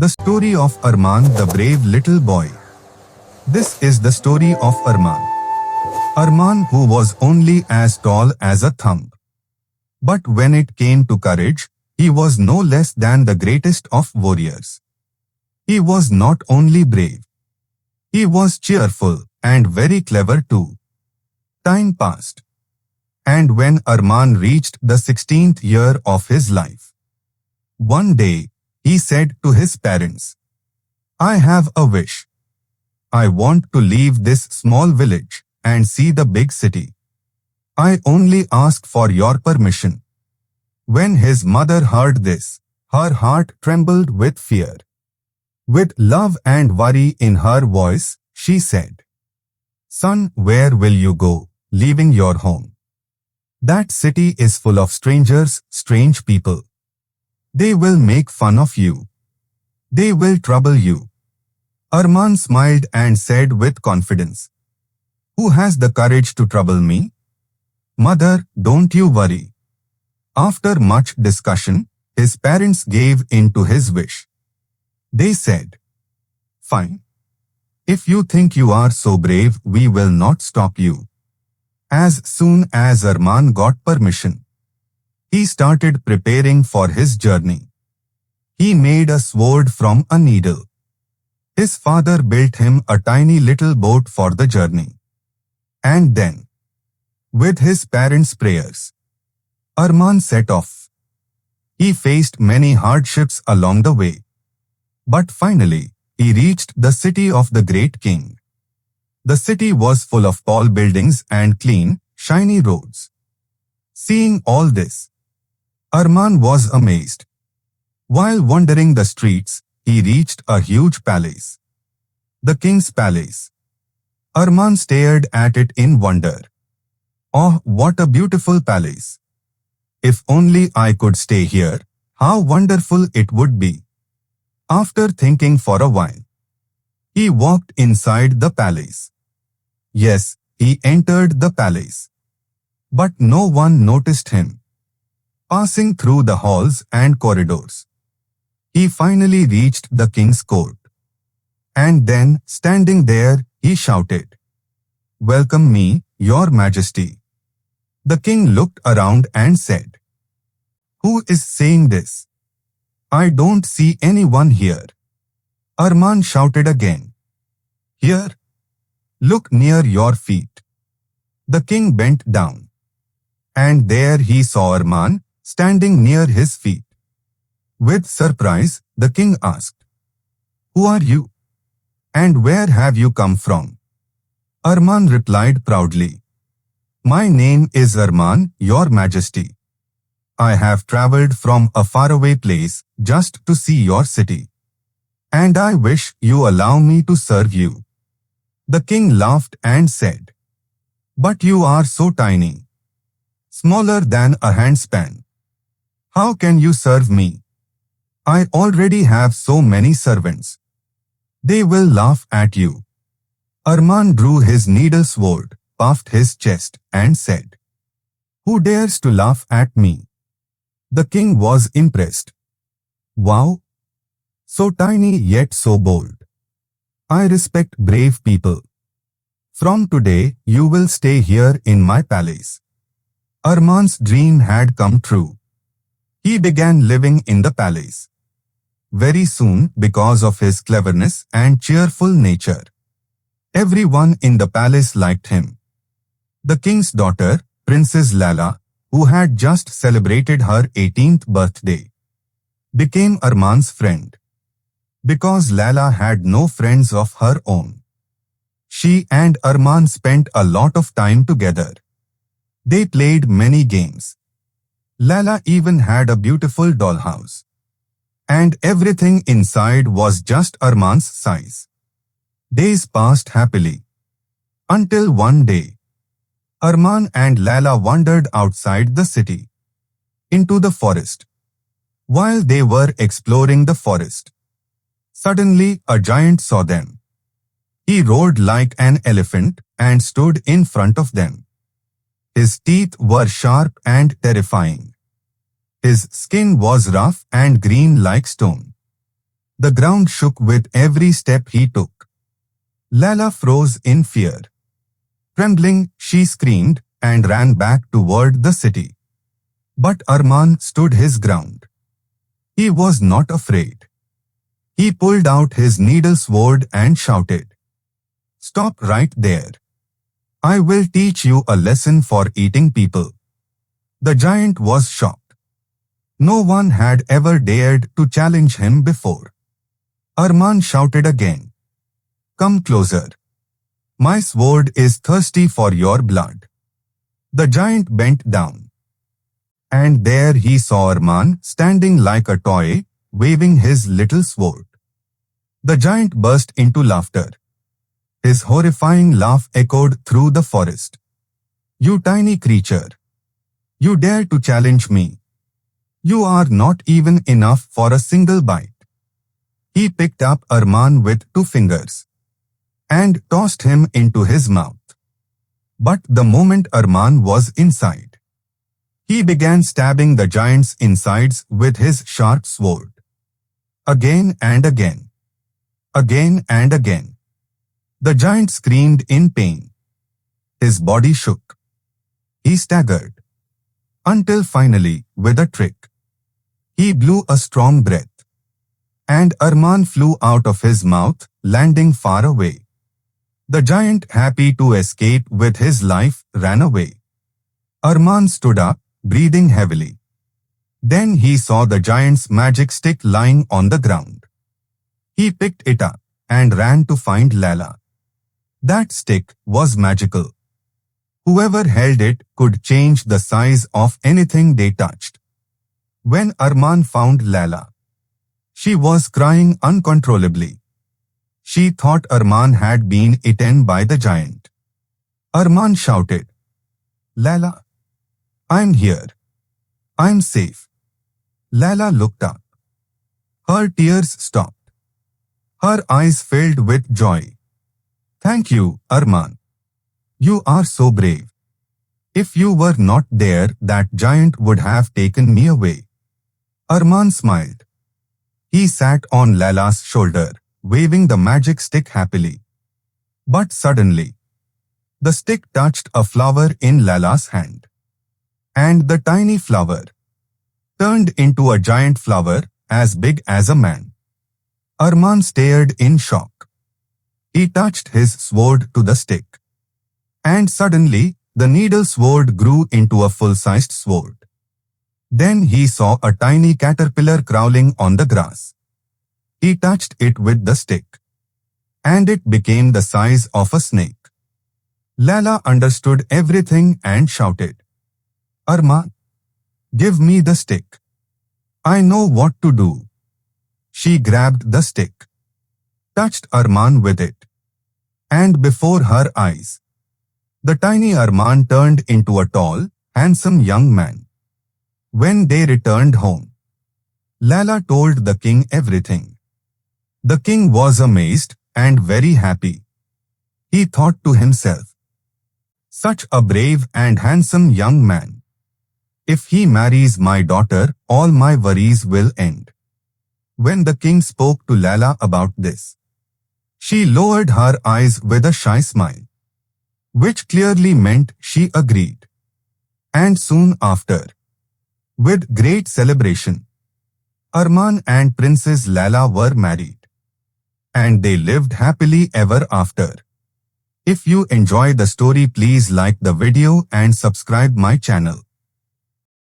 The story of Arman, the brave little boy. This is the story of Arman. Arman, who was only as tall as a thumb. But when it came to courage, he was no less than the greatest of warriors. He was not only brave. He was cheerful and very clever too. Time passed. And when Arman reached the 16th year of his life, one day, he said to his parents, "I have a wish. I want to leave this small village and see the big city. I only ask for your permission." When his mother heard this, her heart trembled with fear. With love and worry in her voice, she said, "Son, where will you go, leaving your home? That city is full of strangers, strange people. They will make fun of you. They will trouble you." Arman smiled and said with confidence, "Who has the courage to trouble me? Mother, don't you worry." After much discussion, his parents gave in to his wish. They said, "Fine. If you think you are so brave, we will not stop you." As soon as Arman got permission, he started preparing for his journey. He made a sword from a needle. His father built him a tiny little boat for the journey. And then, with his parents' prayers, Arman set off. He faced many hardships along the way. But finally, he reached the city of the great king. The city was full of tall buildings and clean, shiny roads. Seeing all this, Arman was amazed. While wandering the streets, he reached a huge palace. The king's palace. Arman stared at it in wonder. "Oh, what a beautiful palace! If only I could stay here, how wonderful it would be." After thinking for a while, he walked inside the palace. Yes, he entered the palace. But no one noticed him. Passing through the halls and corridors, he finally reached the king's court. And then, standing there, he shouted, "Welcome me, your majesty." The king looked around and said, "Who is saying this? I don't see anyone here." Arman shouted again, "Here. Look near your feet." The king bent down. And there he saw Arman, standing near his feet. With surprise, the king asked, "Who are you? And where have you come from?" Arman replied proudly, "My name is Arman, your majesty. I have traveled from a faraway place just to see your city. And I wish you allow me to serve you." The king laughed and said, "But you are so tiny, smaller than a handspan. How can you serve me? I already have so many servants. They will laugh at you." Arman drew his needle sword, puffed his chest, and said, "Who dares to laugh at me?" The king was impressed. "Wow! So tiny yet so bold. I respect brave people. From today, you will stay here in my palace." Arman's dream had come true. He began living in the palace. Very soon, because of his cleverness and cheerful nature, everyone in the palace liked him. The king's daughter, Princess Lala, who had just celebrated her 18th birthday, became Arman's friend. Because Lala had no friends of her own, she and Arman spent a lot of time together. They played many games. Lala even had a beautiful dollhouse. And everything inside was just Arman's size. Days passed happily. Until one day, Arman and Lala wandered outside the city, into the forest. While they were exploring the forest, suddenly a giant saw them. He roared like an elephant and stood in front of them. His teeth were sharp and terrifying. His skin was rough and green like stone. The ground shook with every step he took. Lala froze in fear. Trembling, she screamed and ran back toward the city. But Arman stood his ground. He was not afraid. He pulled out his needle sword and shouted, "Stop right there. I will teach you a lesson for eating people." The giant was shocked. No one had ever dared to challenge him before. Arman shouted again, "Come closer. My sword is thirsty for your blood." The giant bent down. And there he saw Arman standing like a toy, waving his little sword. The giant burst into laughter. His horrifying laugh echoed through the forest. "You tiny creature. You dare to challenge me. You are not even enough for a single bite." He picked up Arman with 2 fingers and tossed him into his mouth. But the moment Arman was inside, he began stabbing the giant's insides with his sharp sword. Again and again. Again and again. The giant screamed in pain. His body shook. He staggered. Until finally, with a trick, he blew a strong breath. And Arman flew out of his mouth, landing far away. The giant, happy to escape with his life, ran away. Arman stood up, breathing heavily. Then he saw the giant's magic stick lying on the ground. He picked it up and ran to find Lala. That stick was magical. Whoever held it could change the size of anything they touched. When Arman found Lala, she was crying uncontrollably. She thought Arman had been eaten by the giant. Arman shouted, "Lala, I'm here. I'm safe." Lala looked up. Her tears stopped. Her eyes filled with joy. "Thank you, Arman. You are so brave. If you were not there, that giant would have taken me away." Arman smiled. He sat on Lala's shoulder, waving the magic stick happily. But suddenly, the stick touched a flower in Lala's hand. And the tiny flower turned into a giant flower as big as a man. Arman stared in shock. He touched his sword to the stick. And suddenly, the needle sword grew into a full-sized sword. Then he saw a tiny caterpillar crawling on the grass. He touched it with the stick. And it became the size of a snake. Lala understood everything and shouted, "Arman, give me the stick. I know what to do." She grabbed the stick, touched Arman with it, and before her eyes, the tiny Arman turned into a tall, handsome young man. When they returned home, Lala told the king everything. The king was amazed and very happy. He thought to himself, "Such a brave and handsome young man. If he marries my daughter, all my worries will end." When the king spoke to Lala about this, she lowered her eyes with a shy smile, which clearly meant she agreed. And soon after, with great celebration, Arman and Princess Lala were married. And they lived happily ever after. If you enjoy the story, please like the video and subscribe my channel.